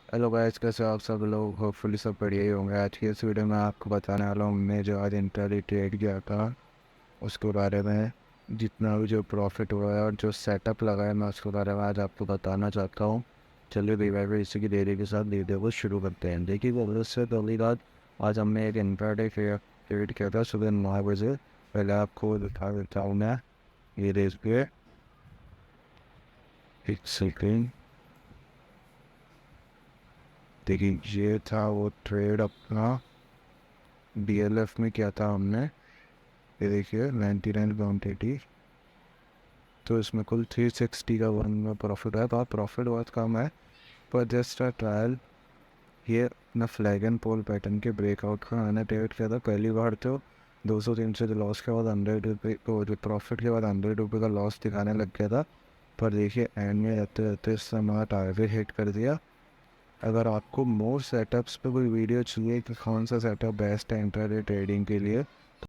Hello guys, कैसे हो आप सब लोग? होपफुली सब बढ़िया ही होंगे। आज की इस वीडियो में आपको बताने वाला हूँ मैं जो आज इंट्राडे ट्रेड किया था उसके बारे में। जितना भी जो प्रॉफिट हुआ है और जो सेटअप लगा है मैं उसके बारे में आज आपको बताना चाहता हूँ। चलिए रिवाइवर इसी की देरी के साथ वीडियो को शुरू करते हैं। देखिए वो उससे पहली बात, आज हमने एक इंट्राडे ट्रेड किया था सुबह 9 बजे। पहले आपको दिखा देता हूँ मैं। ये रेस पे एक सेकेंड। देखिए ये था वो ट्रेड अपना DLF में किया था हमने। ये देखिए 99.80। तो इसमें कुल 360 का वन में प्रॉफिट है। तो प्रॉफिट बहुत कम है, पर जस्ट अ ट्रायल। ये अपना फ्लैग एंड पोल पैटर्न के ब्रेकआउट का मैंने ट्रेड किया था पहली बार। तो 200-300 से लॉस के बाद 100 रुपये को, जो प्रॉफिट के बाद 100 रुपये का लॉस दिखाने लग गया था। पर देखिए एंड में रहते रहते इसने हमारा टारगेट हिट कर दिया। अगर आपको मोर सेटअप्स पे कोई वीडियो चाहिए कि कौन सा सेटअप बेस्ट है इंट्राडे ट्रेडिंग के लिए,